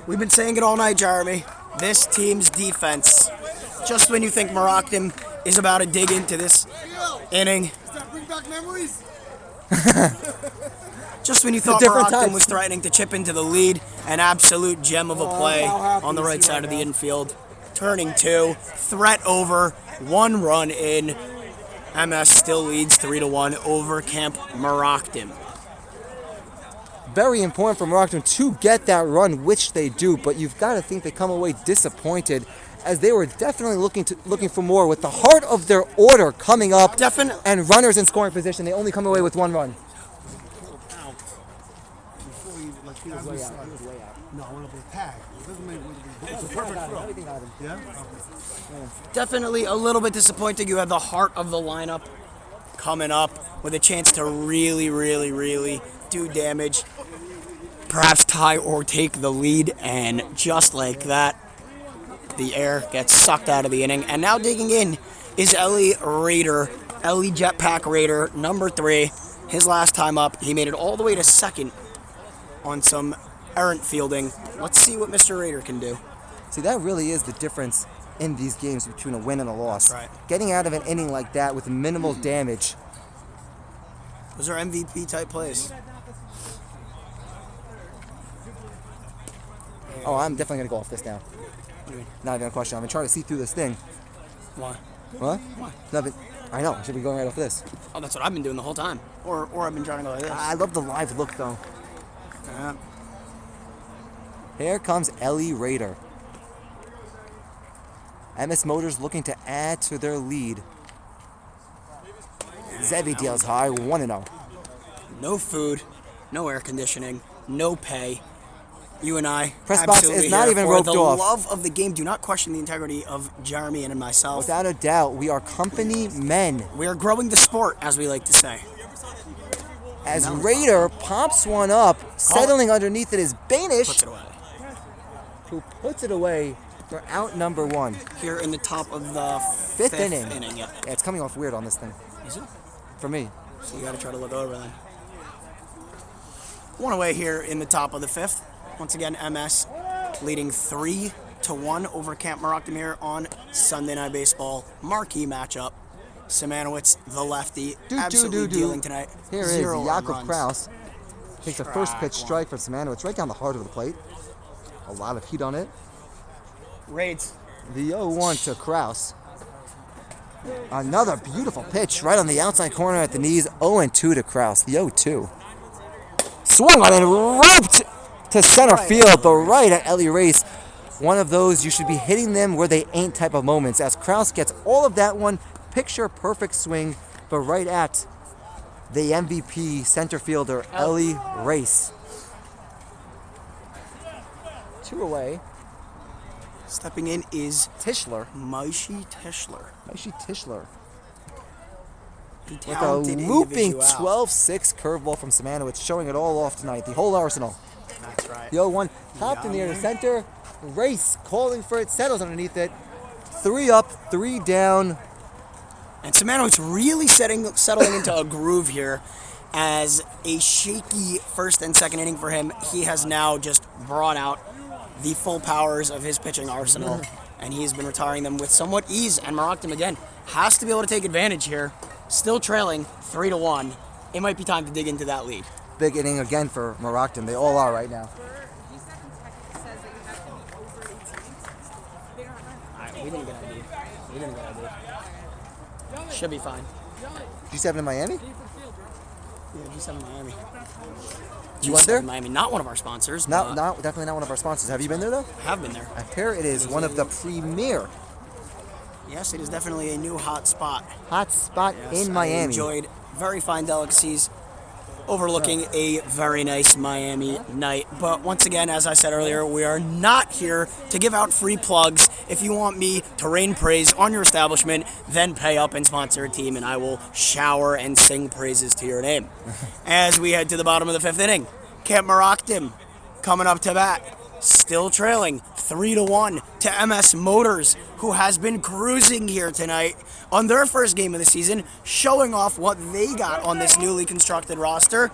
We've been saying it all night, Jeremy. This team's defense, just when you think Merockdim is about to dig into this inning, Does that bring back memories? just when you thought different Merockdim types. was threatening to chip into the lead, an absolute gem of a play how happy on the is right he side right of the now? infield. Turning two, threat over, one run in. MS still leads 3-1 over Camp Merockdim. Very important for Merockdim to get that run, which they do, but you've got to think they come away disappointed, as they were definitely looking for more with the heart of their order coming up Definitely. and runners in scoring position. They only come away with one run. No, I want to play tag. It doesn't make it's a perfect throw. Yeah? Definitely a little bit disappointing. You have the heart of the lineup coming up with a chance to really, really, really do damage. Perhaps tie or take the lead, and just like that, the air gets sucked out of the inning. And now digging in is Ellie Jetpack Raider, number 3. His last time up, he made it all the way to second on some errant fielding. Let's see what Mr. Raider can do. See, that really is the difference in these games between a win and a loss. Right. Getting out of an inning like that with minimal damage. Those are MVP type plays. Oh, I'm definitely going to go off this now. What do you mean? Not even a question. I've been trying to see through this thing. Why? What? No, but I know. I should be going right off this. Oh, that's what I've been doing the whole time. Or I've been trying to go like this. I love the live look, though. Yeah. Here comes Ellie Raider. MS Motors looking to add to their lead. Zevi deals high, 1-0. No food, no air conditioning, no pay. You and I, Press box absolutely is not here even for roped the off. love of the game. Do not question the integrity of Jeremy and myself. Without a doubt, we are company men. We are growing the sport, as we like to say. As Raider pops one up, settling underneath it is Banish, Puts it away. who puts it away for out number 1. Here in the top of the Fifth inning. Yeah. Yeah, it's coming off weird on this thing. Is it? For me. So you got to try to look over then. One away here in the top of the 5th. Once again, MS leading 3-1 over Camp Merockdim here on Sunday Night Baseball. Marquee matchup. Simanowicz, the lefty, absolutely dealing tonight. Here is 0 Jakub runs. Kraus. Takes a first pitch strike from Simanowicz right down the heart of the plate. A lot of heat on it. Raids. The 0-1 to Kraus. Another beautiful pitch right on the outside corner at the knees. 0-2 to Kraus. The 0-2. Swung on and roped to center field, but right at Ellie Race. One of those you should be hitting them where they ain't type of moments, as Kraus gets all of that one. Picture perfect swing, but right at the MVP center fielder, Ellie Race. 2 away. Stepping in is Tischler. Maishi Tischler. Maishi Tischler. The With a talented looping individual. 12-6 curveball from Simanowicz, showing it all off tonight. The whole arsenal. That's right. The 0-1 popped in the air to center. Race calling for it, settles underneath it. 3 up, 3 down. And Simanowicz really settling into a groove here. As a shaky first and second inning for him, he has now just brought out the full powers of his pitching arsenal, and he's been retiring them with somewhat ease. And Merockdim again has to be able to take advantage here. Still trailing 3-1. It might be time to dig into that lead. Big inning again for Merockdim. They all are right now. He didn't get ID. Should be fine. G7 in Miami? Yeah, G7 Miami. You went there? Miami, not one of our sponsors. Definitely not one of our sponsors. Have you been there though? Have been there. Here it is, one of the premier Yes, it is definitely a new hot spot. hot spot Yes, in Miami. I enjoyed very fine delicacies, overlooking a very nice Miami night. But once again, as I said earlier, we are not here to give out free plugs. If you want me to rain praise on your establishment, then pay up and sponsor a team, and I will shower and sing praises to your name. As we head to the bottom of the fifth inning, Camp Merockdim coming up to bat, still trailing 3-1 to MS Motors, who has been cruising here tonight on their first game of the season, showing off what they got on this newly constructed roster.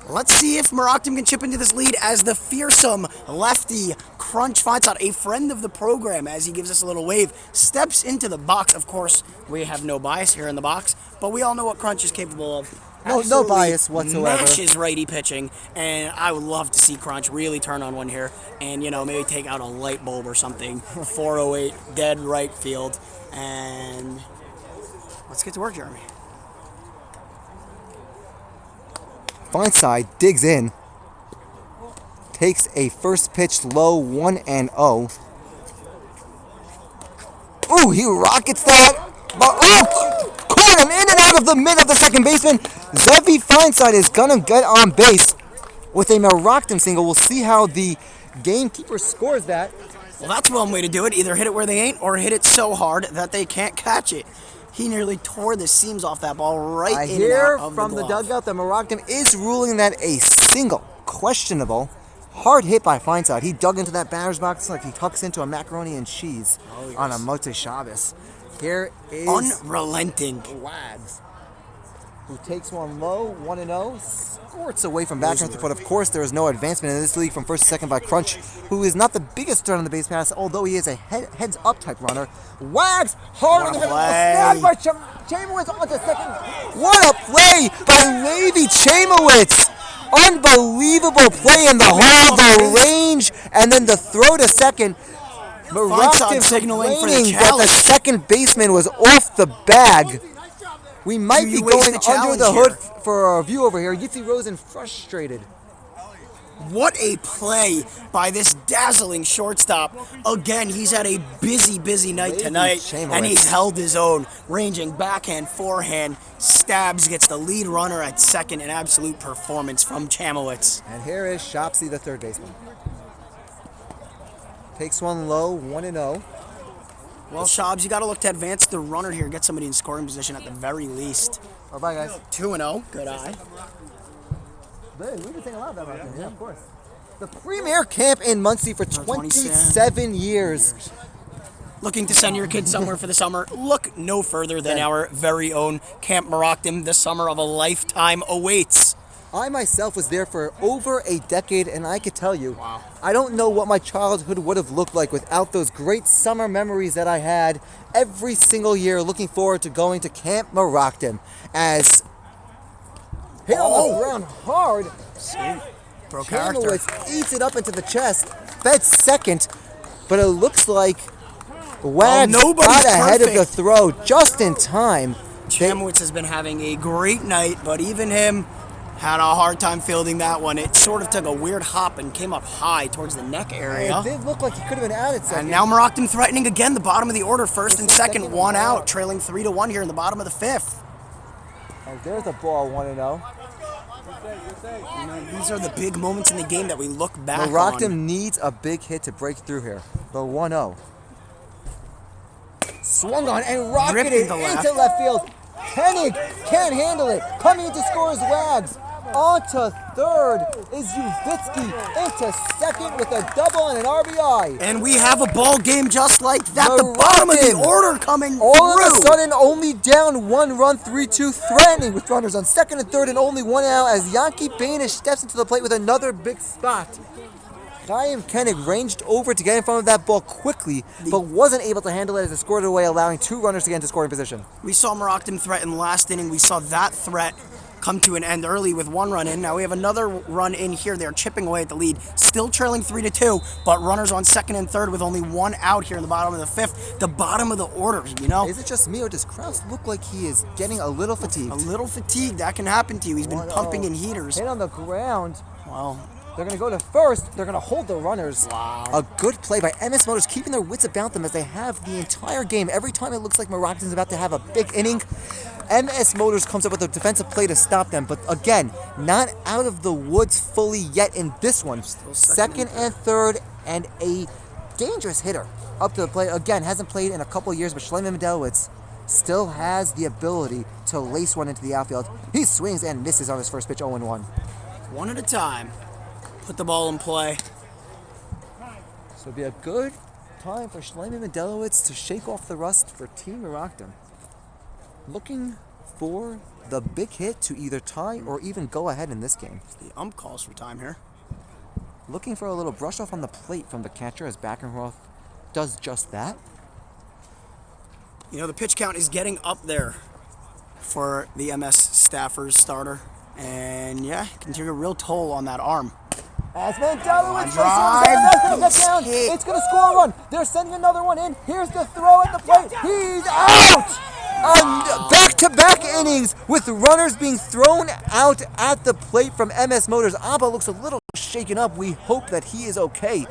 Let's see if Merockdim can chip into this lead as the fearsome lefty Crunch Feinstein, a friend of the program, as he gives us a little wave, steps into the box. Of course, we have no bias here in the box, but we all know what Crunch is capable of. No bias whatsoever. Mashes righty pitching, and I would love to see Crunch really turn on one here and, maybe take out a light bulb or something. 408, dead right field, and let's get to work, Jeremy. Feinstein digs in, takes a first pitch low 1-0. Ooh, he rockets that, but caught him in and out of the mid of the second baseman. Zevi Feinstein is gonna get on base with a Merockdim single. We'll see how the gamekeeper scores that. Well, that's one way to do it. Either hit it where they ain't or hit it so hard that they can't catch it. He nearly tore the seams off that ball right I in hear and out of from the the glove. dugout that Merockdim is ruling that a single, questionable, hard hit by Feinstein. He dug into that batter's box like he tucks into a macaroni and cheese on a Motzei Shabbos. Here is Unrelenting. Wags, who takes one low, 1-0, squirts away from backhand, but of course there is no advancement in this league from first to second by Crunch, who is not the biggest threat on the base pass, although he is a heads-up type runner. Wags, hard in the middle, snagged by Chamowitz onto second. What a play by Levi Chamowitz! Unbelievable play in the hole, the range, and then the throw to second. Merockdim signaling for the complaining that the challenge. second baseman was off the bag. We might be going under the hood for a view over here. Yitzi Rosen frustrated. What a play by this dazzling shortstop. Again, he's had a busy night tonight, and he's held his own, ranging backhand, forehand, stabs, gets the lead runner at second, an absolute performance from Chamowitz. And here is Shopsy, the third baseman. Takes one low, 1-0. Well, Shabs, you got to look to advance the runner here, get somebody in scoring position at the very least. Oh, bye, guys. 2-0, good eye. We've been saying a lot about that, yeah, of course. The premier camp in Muncie for 27 years. Looking to send your kids somewhere for the summer? Look no further than our very own Camp Merockdim. The summer of a lifetime awaits. I myself was there for over a decade, and I could tell you, I don't know what my childhood would have looked like without those great summer memories that I had every single year, looking forward to going to Camp Merockdim. As hit on the ground hard, Bro character. Chamowitz eats it up into the chest, fed second, but it looks like Wags got ahead of the throw just in time. Chamowitz has been having a great night, but even him had a hard time fielding that one. It sort of took a weird hop and came up high towards the neck area. It did look like he could have been out at second. And now Merockdim threatening again the bottom of the order, first and second, one out, trailing 3-1 here in the bottom of the fifth. And there's a ball, 1-0. These are the big moments in the game that we look back Merockdim on. needs a big hit to break through here. The 1-0. Swung on and rocketed into left field. Koenig can't handle it. Coming in to score is Wags. On to third is Uvitsky. Into second with a double and an RBI. And we have a ball game just like that. The bottom of the order coming all through. of a sudden, only down 1 run, 3-2, threatening with runners on second and third and only 1 out as Yankee Banish steps into the plate with another big spot. Chaim Koenig ranged over to get in front of that ball quickly, but wasn't able to handle it as it scored it away, allowing 2 runners to get into scoring position. We saw Merockdim threaten last inning. We saw that threat come to an end early with 1 run in. Now we have another run in here. They're chipping away at the lead, still trailing 3-2, but runners on second and third with only 1 out here in the bottom of the 5th. The bottom of the order, you know. Is it just me, or does Kraus look like he is getting a little fatigued? A little fatigued. That can happen to you. He's been pumping in heaters. Hit on the ground. Well, They're going to go to first. They're going to hold the runners. wow. A good play by MS Motors, keeping their wits about them as they have the entire game. Every time it looks like Merockdim's about to have a big inning, MS Motors comes up with a defensive play to stop them. But again, not out of the woods fully yet in this one. Second and third, and a dangerous hitter up to the plate. Again, hasn't played in a couple of years, but Schleiman Medelowitz still has the ability to lace one into the outfield. He swings and misses on his first pitch, 0-1. One at a time. Put the ball in play. So it'd be a good time for Schleiman Medelowitz to shake off the rust for Team Merockdim. Looking for the big hit to either tie or even go ahead in this game. The ump calls for time here. Looking for a little brush off on the plate from the catcher as Backenroth does just that. You know, the pitch count is getting up there for the MS Staffers starter. And yeah, can take a real toll on that arm. As Medelowitz Drive. that's going to get down. It's going to score a run. They're sending another one in. Here's the throw at the plate. He's out! And back-to-back innings with runners being thrown out at the plate from MS Motors. Abba looks a little shaken up. We hope that he is okay.